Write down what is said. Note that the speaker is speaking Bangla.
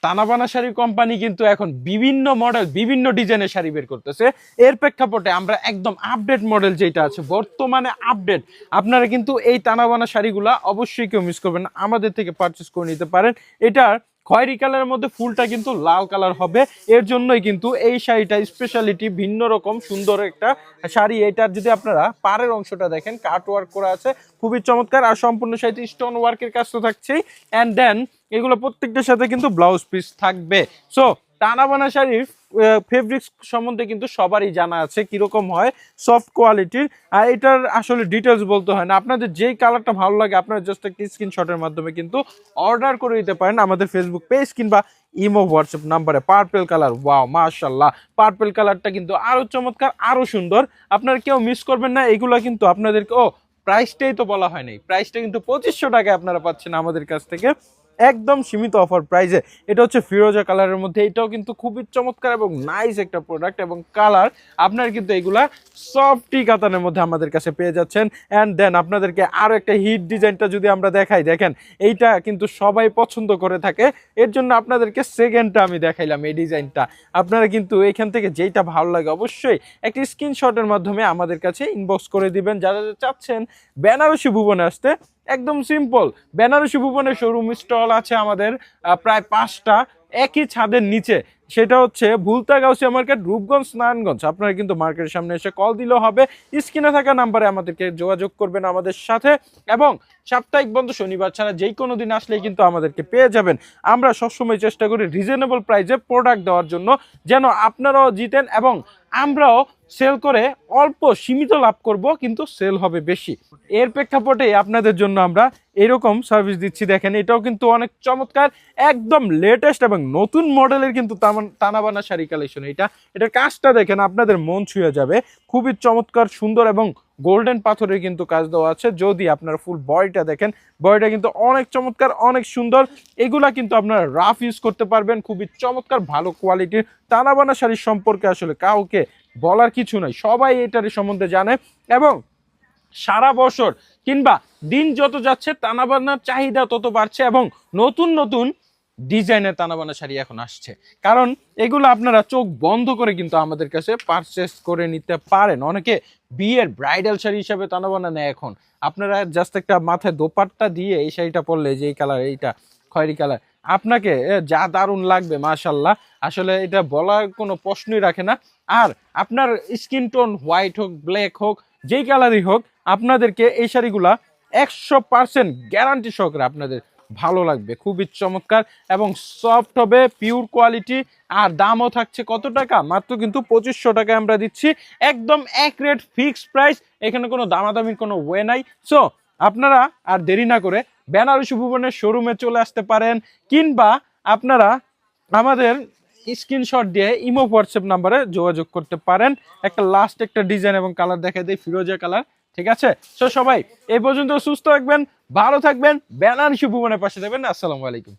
তানাবানা শাড়ি কোম্পানি কিন্তু এখন বিভিন্ন মডেল বিভিন্ন ডিজাইনের শাড়ি বের করতেছে। এর প্রেক্ষাপটে আমরা একদম আপডেট মডেল যেটা আছে বর্তমানে আপডেট, আপনারা কিন্তু এই তানাবানা শাড়িগুলা অবশ্যই কেউ মিস করবেন না, আমাদের থেকে পারচেস করে নিতে পারেন। এটার খয়েরি কালারের মধ্যে ফুলটা কিন্তু লাল কালার হবে, এর জন্যই কিন্তু এই শাড়িটা স্পেশালিটি ভিন্ন রকম সুন্দর একটা শাড়ি। এটার যদি আপনারা পাড়ের অংশটা দেখেন কাট ওয়ার্ক করা আছে, খুবই চমৎকার। আর সম্পূর্ণ শাড়িতে স্টোন ওয়ার্কের কাজ তো থাকছেই, অ্যান্ড দেন এগুলো প্রত্যেকটার সাথে কিন্তু ব্লাউজ পিস থাকবে। সো তানাবানা শাড়ির ফেব্রিক্স সম্বন্ধে কিন্তু সবারই জানা আছে কিরকম হয়, সফট কোয়ালিটির। আর এটার আসলে ডিটেলস বলতে হয় না, আপনাদের যেই কালারটা ভালো লাগে আপনারা জাস্ট একটা স্ক্রিনশটের মাধ্যমে কিন্তু অর্ডার করে দিতে পারেন আমাদের ফেসবুক পেজ কিংবা ইমো হোয়াটসঅ্যাপ নাম্বারে। পার্পল কালার, ওয়াও মাশাআল্লাহ, পার্পল কালারটা কিন্তু আরো চমৎকার আরো সুন্দর, আপনারা কেউ মিস করবেন না। এগুলো কিন্তু আপনাদেরকে প্রাইসটাই তো বলা হয় নাই, প্রাইসটা কিন্তু 2500 টাকায় আপনারা পাচ্ছেন আমাদের কাছ থেকে একদম সীমিত অফার প্রাইসে। এটা হচ্ছে ফিরোজা কালারের মধ্যে, এটাও কিন্তু খুবই চমৎকার এবং নাইস একটা প্রোডাক্ট এবং কালার। আপনার কিন্তু এগুলা সফটি কাতানের মধ্যে আমাদের কাছে পেয়ে যাচ্ছেন। অ্যান্ড দেন আপনাদেরকে আরও একটা হিট ডিজাইনটা যদি আমরা দেখাই, দেখেন এইটা কিন্তু সবাই পছন্দ করে থাকে, এর জন্য আপনাদেরকে সেকেন্ডটা আমি দেখাইলাম এই ডিজাইনটা। আপনারা কিন্তু এখান থেকে যেইটা ভালো লাগে অবশ্যই একটি স্ক্রিনশটের মাধ্যমে আমাদের কাছে ইনবক্স করে দিবেন। যারা চাচ্ছেন বেনারসি ভুবনে আসতে, একদম সিম্পল, বেনারসি ভুবনের শোরুম স্টল আছে আমাদের প্রায় 5টা একই ছাদের নিচে। সেটা হচ্ছে ভুলতা গাউসিয়া মার্কেট, রূপগঞ্জ, নারায়ণগঞ্জ। আপনারা কিন্তু মার্কেটের সামনে এসে কল দিলেও হবে, স্ক্রিনে থাকা নাম্বারে আমাদেরকে যোগাযোগ করবেন আমাদের সাথে। এবং সাপ্তাহিক বন্ধ শনিবার ছাড়া যেই কোনো দিন আসলেই কিন্তু আমাদেরকে পেয়ে যাবেন। আমরা সবসময় চেষ্টা করি রিজনেবল প্রাইসে প্রোডাক্ট দেওয়ার জন্য, যেন আপনারাও জিতেন এবং আমরাও সেল করে অল্প সীমিত লাভ করব, কিন্তু সেল হবে বেশি। এর প্রেক্ষাপটে আপনাদের জন্য আমরা এরকম সার্ভিস দিচ্ছি। দেখেন এটাও কিন্তু অনেক চমৎকার, একদম লেটেস্ট এবং নতুন মডেলের কিন্তু তানাবানা শাড়ি কালেকশন। এটার কাজটা দেখেন আপনাদের মন ছুঁয়ে যাবে, খুবই চমৎকার সুন্দর এবং গোল্ডেন পাথরের কিন্তু কাজ দেওয়া আছে। যদি আপনারা ফুল বডিটা দেখেন, বডিটা কিন্তু অনেক চমৎকার অনেক সুন্দর। এগুলা কিন্তু আপনারা রাফ ইউজ করতে পারবেন, খুবই চমৎকার ভালো কোয়ালিটির। তানাবানা শাড়ির সম্পর্কে আসলে কাউকে বলার কিছু নাই, সবাই এটার সম্বন্ধে জানে। এবং সারা বছর কিংবা দিন যত যাচ্ছে তানাবানার চাহিদা তত বাড়ছে এবং নতুন নতুন ডিজাইনের তানাবানা শাড়ি এখন আসছে। কারণ এগুলো আপনারা চোখ বন্ধ করে কিন্তু আমাদের কাছে পারচেস করে নিতে পারেন। অনেকে বিয়ের ব্রাইডাল শাড়ি হিসাবে তানাবানা নেয় এখন। আপনারা জাস্ট একটা মাথায় দোপাট্টা দিয়ে এই শাড়িটা পরলে, যে এই কালার, এইটা খয়েরি কালার, আপনাকে যা দারুণ লাগবে মাশাল্লাহ, আসলে এটা বলার কোনো প্রশ্নই রাখে না। আর আপনার স্কিন টোন হোয়াইট হোক ব্ল্যাক হোক যেই কালারই হোক, আপনাদেরকে এই শাড়িগুলা 100% গ্যারান্টি সহকারে আপনাদের ভালো লাগবে, খুবই চমৎকার এবং সফট হবে, পিওর কোয়ালিটি। আর দামও থাকছে কত টাকা, মাত্র কিন্তু 2500 টাকায় আমরা দিচ্ছি, একদম এক রেট ফিক্সড প্রাইস, এখানে কোনো দামাদামির কোনো ওয়ে নাই। সো আপনারা আর দেরি না করে বেনারসি ভুবনের শোরুমে চলে আসতে পারেন, কিংবা আপনারা আমাদের স্ক্রিনশট দিয়ে ইমো হোয়াটসঅ্যাপ নাম্বারে যোগাযোগ করতে পারেন। একটা ডিজাইন এবং কালার দেখা দেয়, ফিরোজা কালার, ঠিক আছে? সো সবাই এই পর্যন্ত সুস্থ থাকবেন, ভালো থাকবেন, বেনারসি ভুবনের পাশে থাকবেন। আসসালামু আলাইকুম।